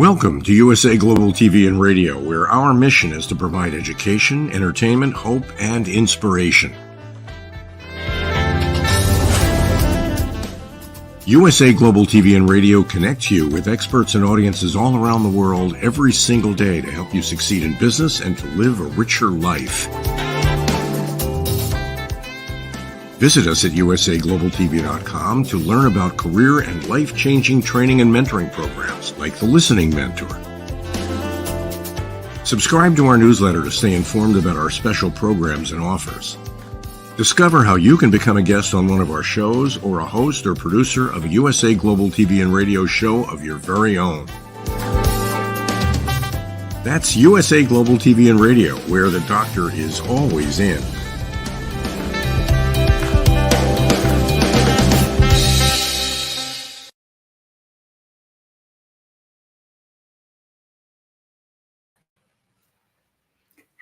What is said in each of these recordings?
Welcome to USA Global TV and Radio, where our mission is to provide education, entertainment, hope, and inspiration. USA Global TV and Radio connects you with experts and audiences all around the world every single day to help you succeed in business and to live a richer life. Visit us at usaglobaltv.com to learn about career and life-changing training and mentoring programs like the Listening Mentor. Subscribe to our newsletter to stay informed about our special programs and offers. Discover how you can become a guest on one of our shows or a host or producer of a USA Global TV and Radio show of your very own. That's USA Global TV and Radio, where the doctor is always in.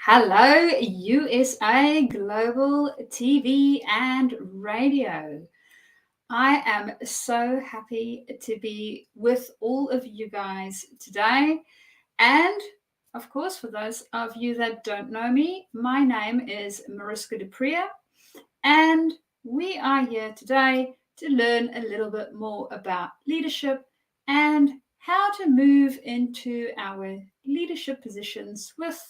Hello, USA Global TV and Radio. I am so happy to be with all of you guys today. And of course, for those of you that don't know me, my name is Mariska du Preez, and we are here today to learn a little bit more about leadership and how to move into our leadership positions with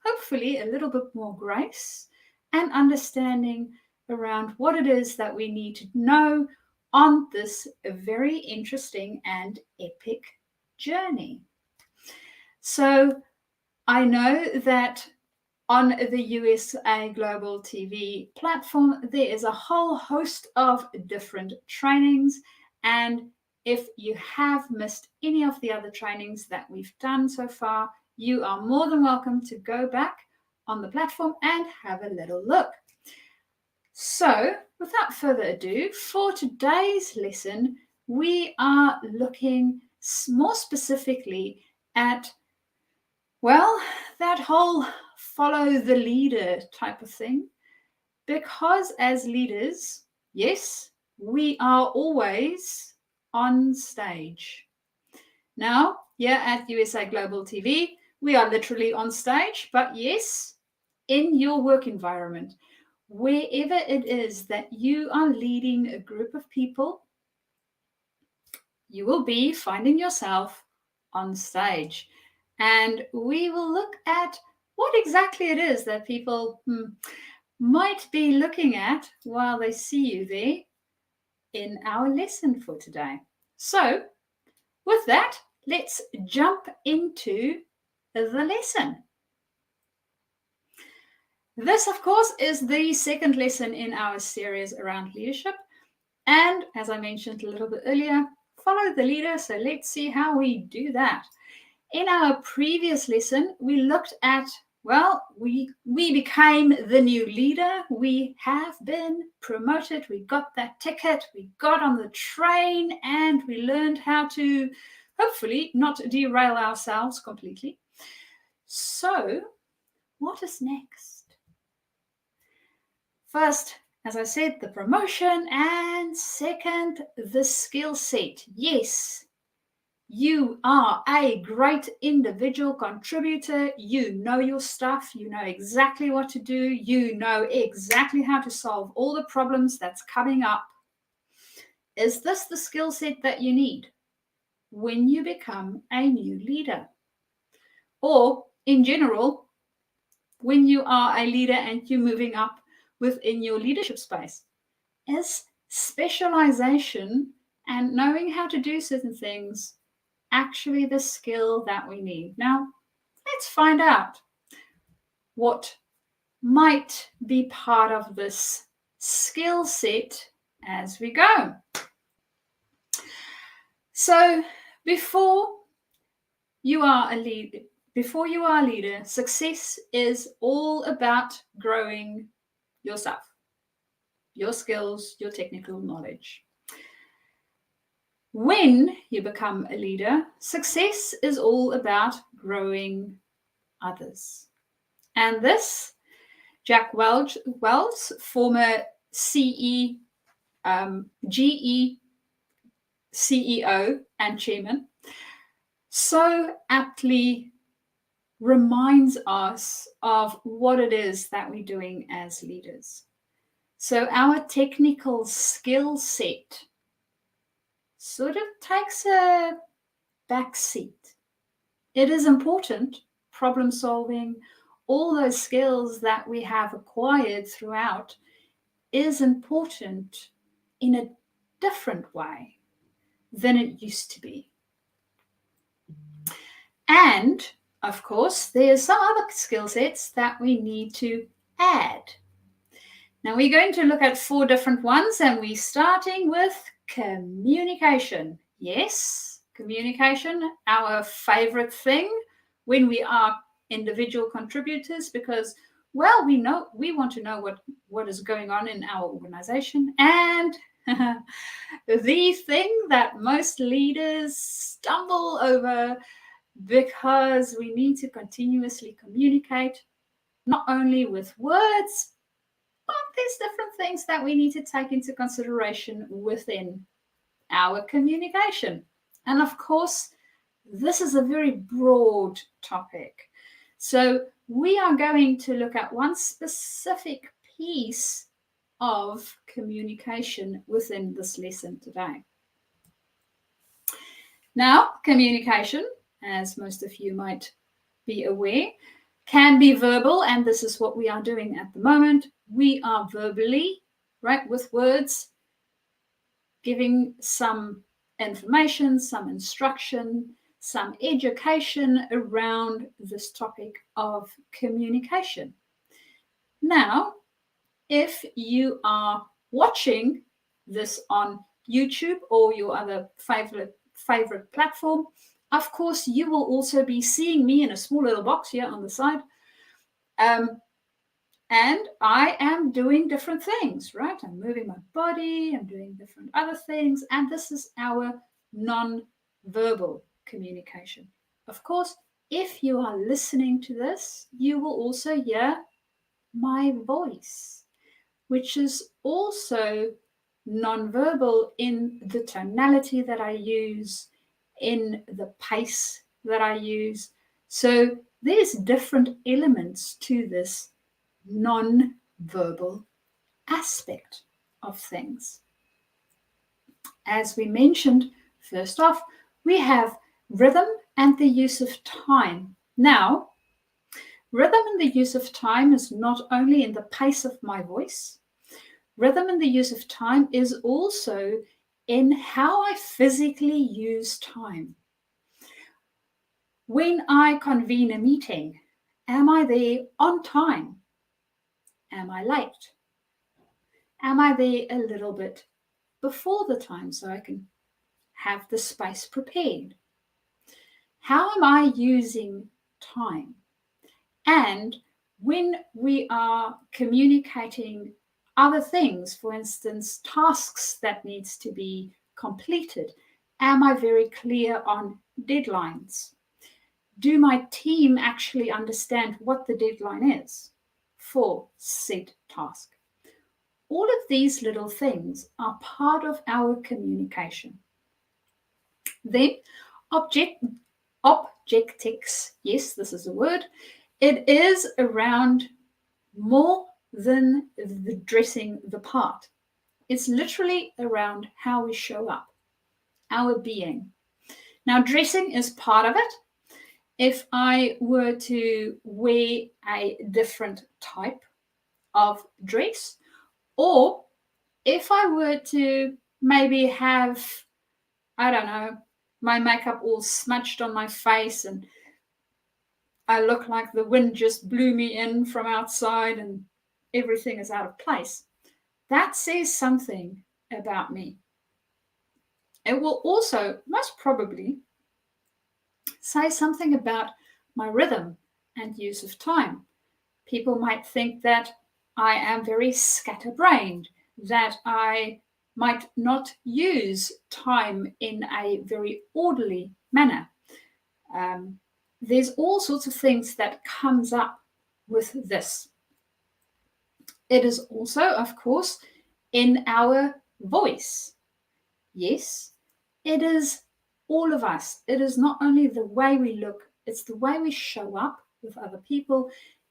hopefully a little bit more grace and understanding around what it is that we need to know on this very interesting and epic journey. So I know that on the USA Global TV platform, there is a whole host of different trainings. And if you have missed any of the other trainings that we've done so far, you are more than welcome to go back on the platform and have a little look. So, without further ado, for today's lesson, we are looking more specifically at, well, that whole follow the leader type of thing. Because as leaders, yes, we are always on stage. Now, here at USA Global TV, we are literally on stage, but yes, in your work environment, wherever it is that you are leading a group of people, you will be finding yourself on stage. And we will look at what exactly it is that people might be looking at while they see you there in our lesson for today. So, with that, let's jump into the lesson. This, of course, is the second lesson in our series around leadership. And as I mentioned a little bit earlier, follow the leader. So let's see how we do that. In our previous lesson, we looked at, well, we became the new leader. We have been promoted. We got that ticket. We got on the train and we learned how to hopefully not derail ourselves completely. So, what is next? First, as I said, the promotion, and second, the skill set. Yes, you are a great individual contributor. You know your stuff. You know exactly what to do. You know exactly how to solve all the problems that's coming up. Is this the skill set that you need when you become a new leader? Or in general, when you are a leader and you're moving up within your leadership space, is specialization and knowing how to do certain things actually the skill that we need? Now, let's find out what might be part of this skill set as we go. So, before you are a leader, success is all about growing yourself, your skills, your technical knowledge. When you become a leader, success is all about growing others. And this, Jack Welch, former GE CEO and chairman, so aptly reminds us of what it is that we're doing as leaders. So our technical skill set sort of takes a back seat. It is important, problem solving, all those skills that we have acquired throughout is important in a different way than it used to be. And of course, there's some other skill sets that we need to add. Now we're going to look at 4 different ones, and we're starting with communication. Yes, communication, our favorite thing when we are individual contributors, because, well, we want to know what is going on in our organization. And the thing that most leaders stumble over, because we need to continuously communicate, not only with words, but there's different things that we need to take into consideration within our communication. And of course, this is a very broad topic. So we are going to look at one specific piece of communication within this lesson today. Now, communication, as most of you might be aware, can be verbal, and this is what we are doing at the moment. We are verbally, right, with words, giving some information, some instruction, some education around this topic of communication. Now, if you are watching this on YouTube or your other favorite platform, of course, you will also be seeing me in a small little box here on the side. And I am doing different things, right? I'm moving my body, I'm doing different other things. And this is our non-verbal communication. Of course, if you are listening to this, you will also hear my voice, which is also non-verbal in the tonality that I use, in the pace that I use. So there's different elements to this non-verbal aspect of things. As we mentioned, first off, we have rhythm and the use of time. Now, rhythm and the use of time is not only in the pace of my voice. Rhythm and the use of time is also in how I physically use time. When I convene a meeting, am I there on time? Am I late? Am I there a little bit before the time so I can have the space prepared? How am I using time? And when we are communicating other things, for instance, tasks that needs to be completed, am I very clear on deadlines? Do my team actually understand what the deadline is for said task? All of these little things are part of our communication. Then objectics, yes, this is a word. It is around more than the dressing the part. It's literally around how we show up, our being. Now, dressing is part of it. If I were to wear a different type of dress, or if I were to maybe have, I don't know, my makeup all smudged on my face and I look like the wind just blew me in from outside and everything is out of place, that says something about me. It will also most probably say something about my rhythm and use of time. People might think that I am very scatterbrained, that I might not use time in a very orderly manner. There's all sorts of things that comes up with this. It is also, of course, in our voice. Yes, it is all of us, it is not only the way we look, it's the way we show up with other people,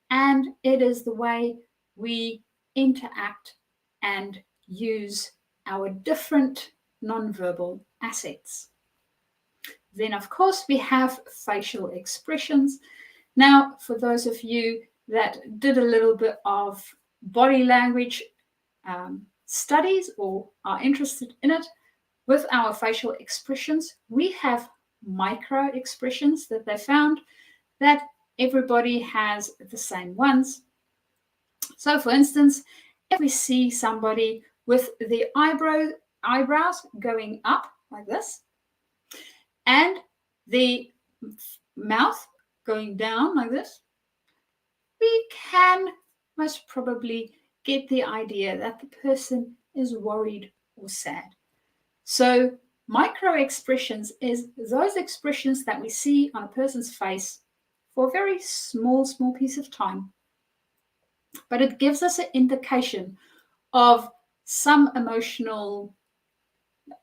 and it is the way we interact and use our different nonverbal assets. Then, of course, we have facial expressions. Now, for those of you that did a little bit of body language studies or are interested in it, with our facial expressions, we have micro expressions that they found that everybody has the same ones. So, for instance, if we see somebody with the eyebrows going up like this, and the mouth going down like this, we can most probably get the idea that the person is worried or sad. So micro expressions is those expressions that we see on a person's face for a very small piece of time, but it gives us an indication of some emotional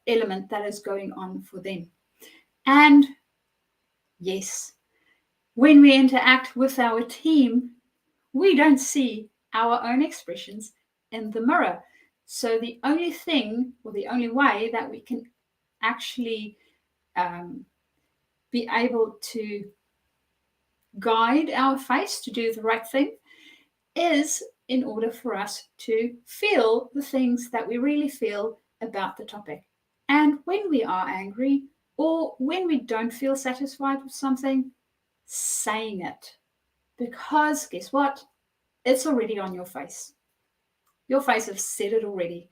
element that is going on for them. And yes, when we interact with our team, we don't see our own expressions in the mirror. So the only thing, or the only way that we can actually be able to guide our face to do the right thing is in order for us to feel the things that we really feel about the topic. And when we are angry or when we don't feel satisfied with something, saying it. Because guess what? It's already on your face. Your face has said it already.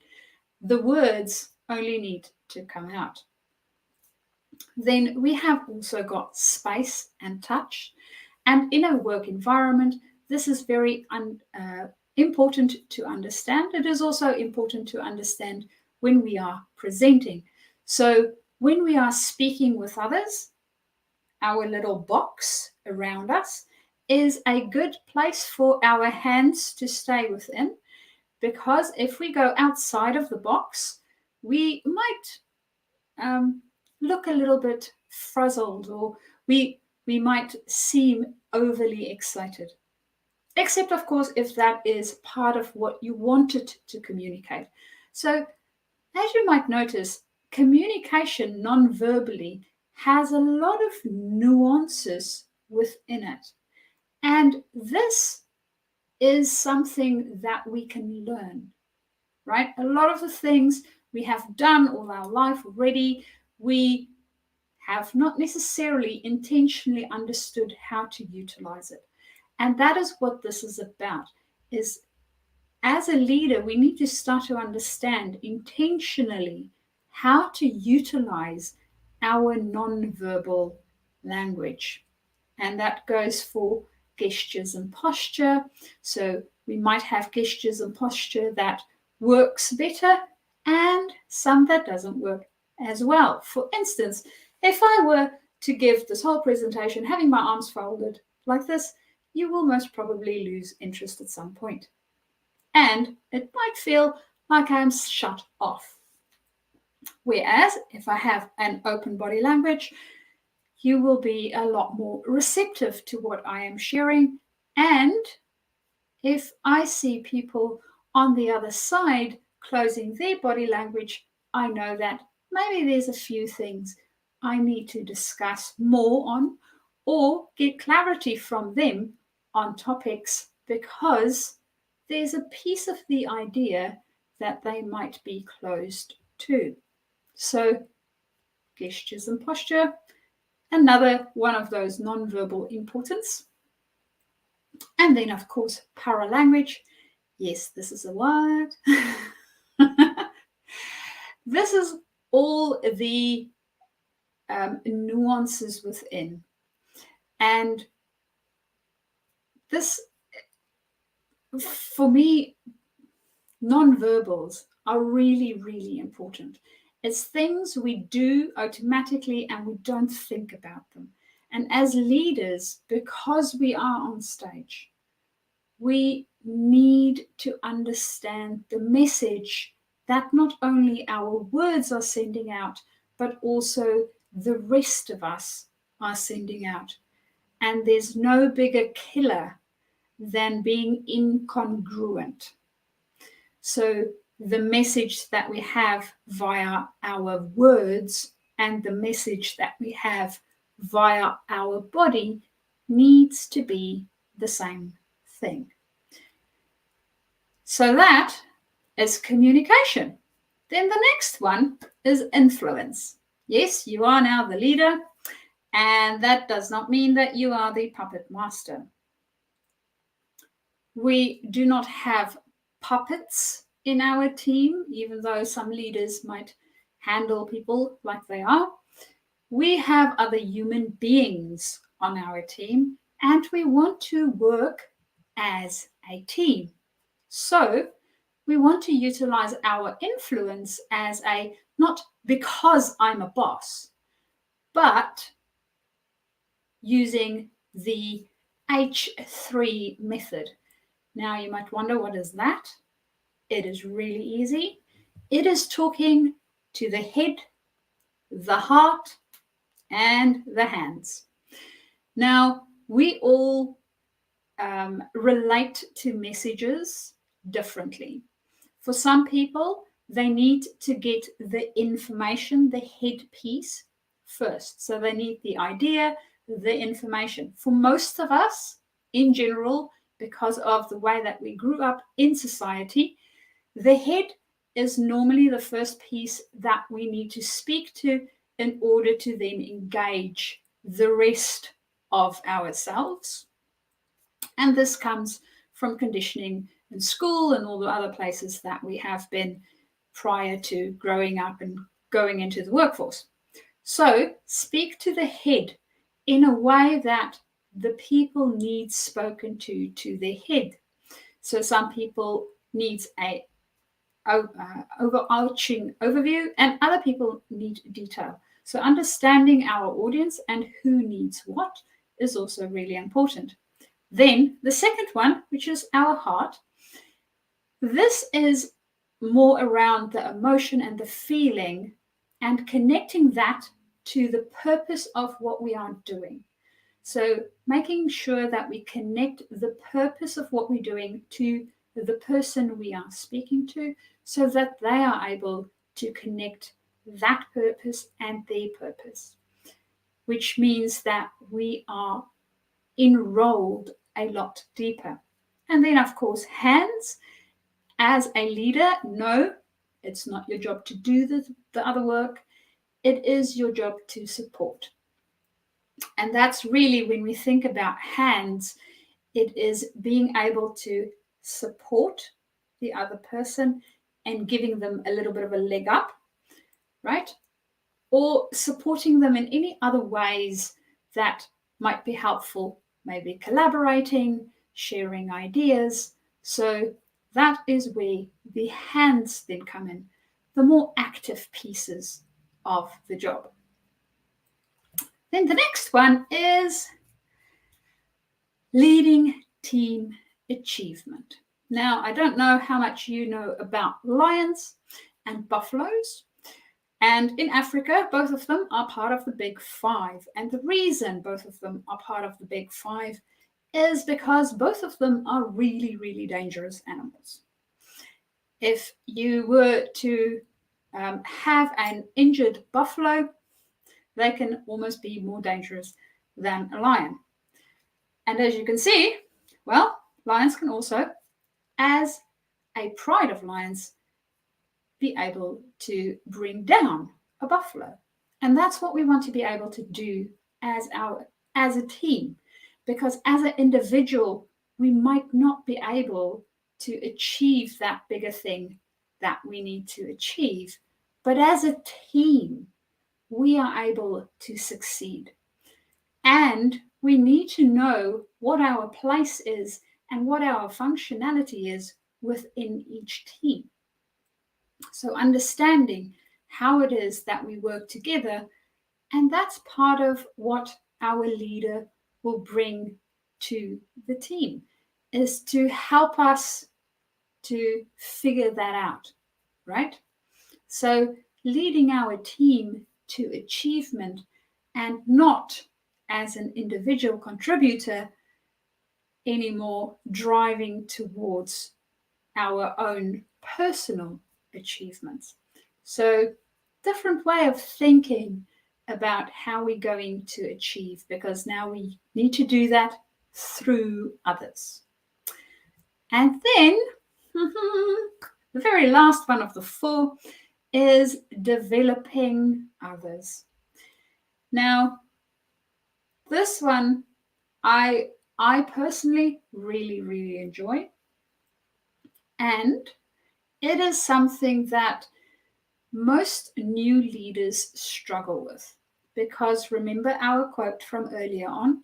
The words only need to come out. Then we have also got space and touch. And in a work environment, this is very important to understand. It is also important to understand when we are presenting. So when we are speaking with others, our little box around us is a good place for our hands to stay within, because if we go outside of the box, we might look a little bit frazzled, or we might seem overly excited. Except, of course, if that is part of what you wanted to communicate. So, as you might notice, communication non-verbally has a lot of nuances within it. And this is something that we can learn, right? A lot of the things we have done all our life already, we have not necessarily intentionally understood how to utilize it. And that is what this is about, is as a leader, we need to start to understand intentionally how to utilize our non-verbal language. And that goes for gestures and posture. So we might have gestures and posture that works better and some that doesn't work as well. For instance, if I were to give this whole presentation having my arms folded like this, you will most probably lose interest at some point. And it might feel like I'm shut off. Whereas if I have an open body language, you will be a lot more receptive to what I am sharing. And if I see people on the other side closing their body language, I know that maybe there's a few things I need to discuss more on or get clarity from them on topics, because there's a piece of the idea that they might be closed to. So gestures and posture, another one of those non-verbal importance. And then, of course, paralanguage. Yes, this is a word. This is all the nuances within. And this, for me, non-verbals are really, really important. It's things we do automatically and we don't think about them. And as leaders, because we are on stage, we need to understand the message that not only our words are sending out, but also the rest of us are sending out. And there's no bigger killer than being incongruent. So the message that we have via our words and the message that we have via our body needs to be the same thing. So that is communication. Then the next one is influence. Yes, you are now the leader, and that does not mean that you are the puppet master. We do not have puppets in our team, even though some leaders might handle people like they are. We have other human beings on our team, and we want to work as a team. So we want to utilize our influence as a, not because I'm a boss, but using the H3 method. Now you might wonder, what is that? It is really easy. It is talking to the head, the heart, and the hands. Now, we all relate to messages differently. For some people, they need to get the information, the head piece first. So they need the idea, the information. For most of us, in general, because of the way that we grew up in society, the head is normally the first piece that we need to speak to in order to then engage the rest of ourselves. And this comes from conditioning in school and all the other places that we have been prior to growing up and going into the workforce. So speak to the head in a way that the people need spoken to their head. So some people need a overarching overview, and other people need detail. So understanding our audience and who needs what is also really important. Then the second one, which is our heart, this is more around the emotion and the feeling and connecting that to the purpose of what we are doing. So making sure that we connect the purpose of what we're doing to the person we are speaking to, so that they are able to connect that purpose and their purpose, which means that we are enrolled a lot deeper. And then, of course, hands. As a leader, no, it's not your job to do the other work. It is your job to support. And that's really, when we think about hands, it is being able to support the other person and giving them a little bit of a leg up, right? Or supporting them in any other ways that might be helpful, maybe collaborating, sharing ideas. So that is where the hands then come in, the more active pieces of the job. Then the next one is leading team achievement. Now, I don't know how much you know about lions and buffaloes. And in Africa, both of them are part of the Big Five. And the reason both of them are part of the Big Five is because both of them are really, really dangerous animals. If you were to have an injured buffalo, they can almost be more dangerous than a lion. And as you can see, well, lions can also, as a pride of lions, be able to bring down a buffalo. And that's what we want to be able to do as a team, because as an individual, we might not be able to achieve that bigger thing that we need to achieve. But as a team, we are able to succeed. And we need to know what our place is and what our functionality is within each team. So understanding how it is that we work together, and that's part of what our leader will bring to the team, is to help us to figure that out, right? So leading our team to achievement and not as an individual contributor anymore, driving towards our own personal achievements. So, different way of thinking about how we're going to achieve, because now we need to do that through others. And then the very last one of the 4 is developing others. Now, this one I personally really enjoy, and it is something that most new leaders struggle with, because remember our quote from earlier on,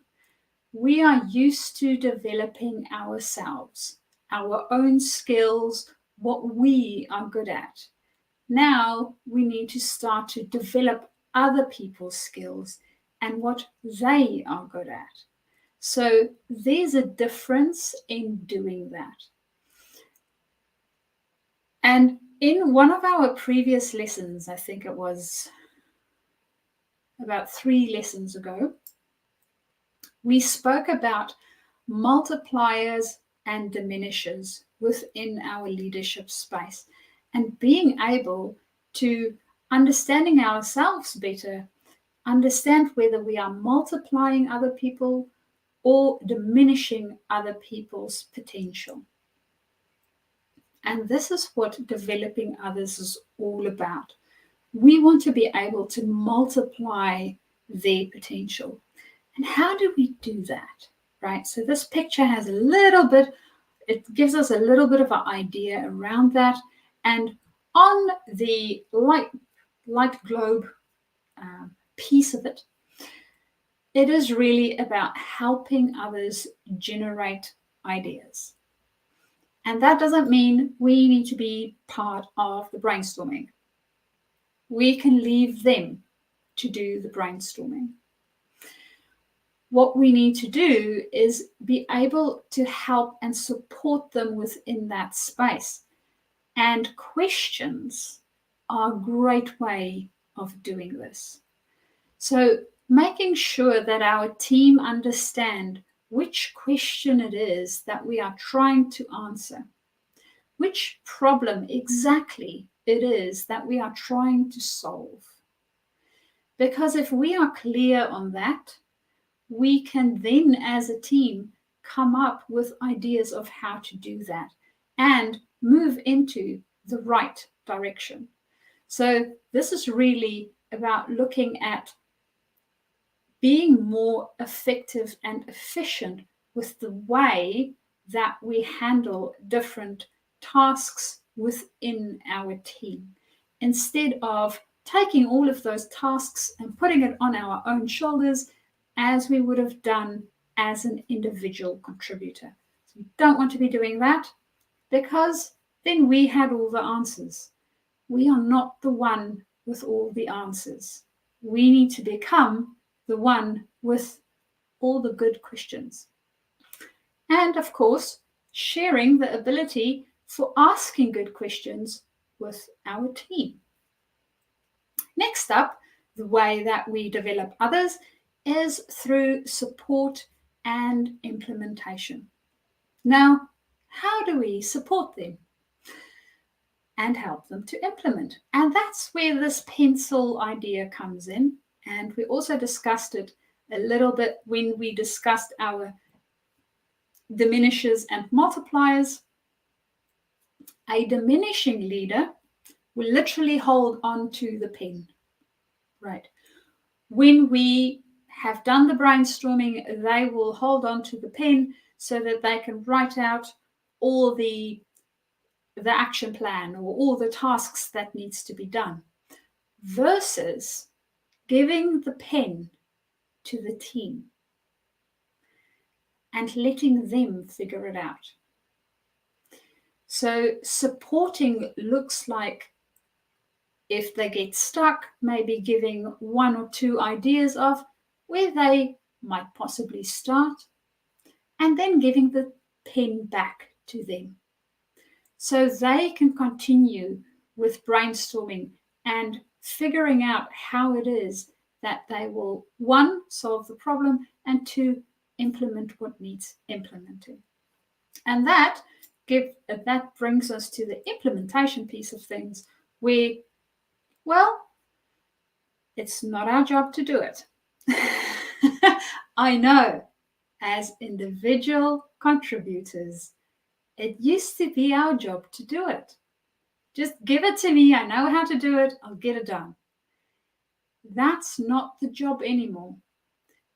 we are used to developing ourselves, our own skills, what we are good at. Now we need to start to develop other people's skills and what they are good at. So there's a difference in doing that. And in one of our previous lessons, I think it was about 3 lessons ago, we spoke about multipliers and diminishers within our leadership space, and being able to understanding ourselves better, understand whether we are multiplying other people or diminishing other people's potential. And this is what developing others is all about. We want to be able to multiply their potential. And how do we do that? Right? So this picture has a little bit, it gives us a little bit of an idea around that. And on the light globe piece of it, it is really about helping others generate ideas. And that doesn't mean we need to be part of the brainstorming. We can leave them to do the brainstorming. What we need to do is be able to help and support them within that space. And questions are a great way of doing this. So making sure that our team understand which question it is that we are trying to answer, which problem exactly it is that we are trying to solve. Because if we are clear on that, we can then as a team come up with ideas of how to do that and move into the right direction. So this is really about looking at being more effective and efficient with the way that we handle different tasks within our team, instead of taking all of those tasks and putting it on our own shoulders as we would have done as an individual contributor. So we don't want to be doing that, because then we had all the answers. We are not the one with all the answers. We need to become the one with all the good questions. And of course, sharing the ability for asking good questions with our team. Next up, the way that we develop others is through support and implementation. Now, how do we support them and help them to implement? And that's where this pencil idea comes in. And we also discussed it a little bit when we discussed our diminishers and multipliers. A diminishing leader will literally hold on to the pen, right? When we have done the brainstorming, they will hold on to the pen so that they can write out all the action plan or all the tasks that needs to be done, versus giving the pen to the team and letting them figure it out. So supporting looks like, if they get stuck, maybe giving 1 or 2 ideas of where they might possibly start, and then giving the pen back to them so they can continue with brainstorming and figuring out how it is that they will, one, solve the problem, and two, implement what needs implementing. And that brings us to the implementation piece of things, where, well, it's not our job to do it. I know, as individual contributors, it used to be our job to do it. Just give it to me. I know how to do it. I'll get it done. That's not the job anymore.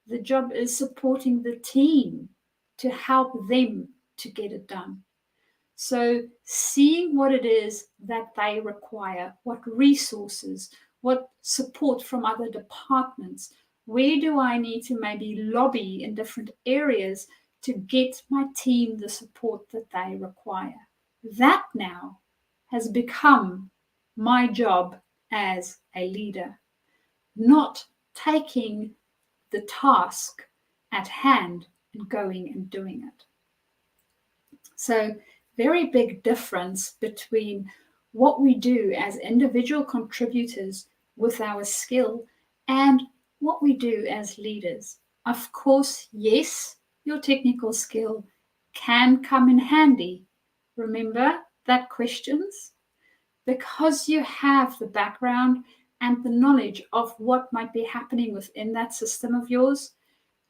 The job is supporting the team to help them to get it done. So seeing what it is that they require, what resources, what support from other departments, where do I need to maybe lobby in different areas to get my team the support that they require. That now has become my job as a leader, not taking the task at hand and going and doing it. So, very big difference between what we do as individual contributors with our skill and what we do as leaders. Of course, yes, your technical skill can come in handy. Remember that questions? Because you have the background and the knowledge of what might be happening within that system of yours,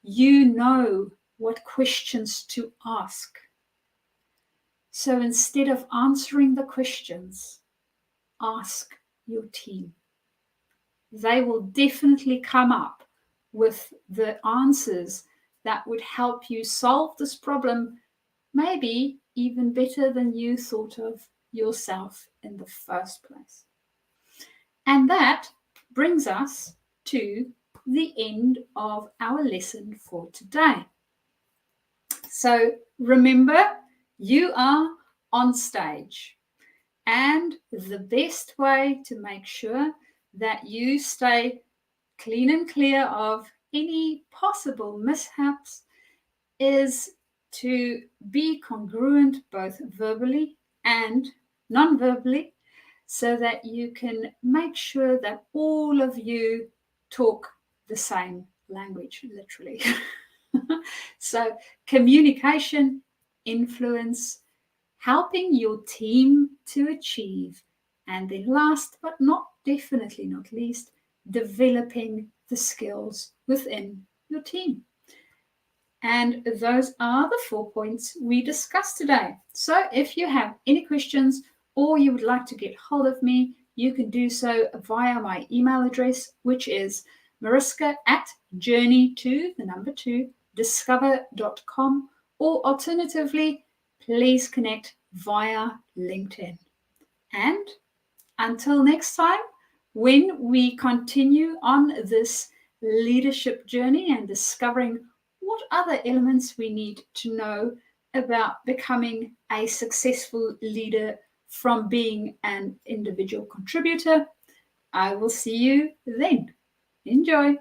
you know what questions to ask. So instead of answering the questions, ask your team. They will definitely come up with the answers that would help you solve this problem, maybe even better than you thought of yourself in the first place. And that brings us to the end of our lesson for today. So remember, you are on stage, and the best way to make sure that you stay clean and clear of any possible mishaps is to be congruent both verbally and non-verbally, so that you can make sure that all of you talk the same language, literally. So communication, influence, helping your team to achieve, and then last but definitely not least, developing the skills within your team. And those are the 4 points we discussed today. So if you have any questions or you would like to get hold of me, you can do so via my email address, which is mariska@journey2discover.com, or alternatively, please connect via LinkedIn. And until next time, when we continue on this leadership journey and discovering what other elements we need to know about becoming a successful leader from being an individual contributor, I will see you then. Enjoy.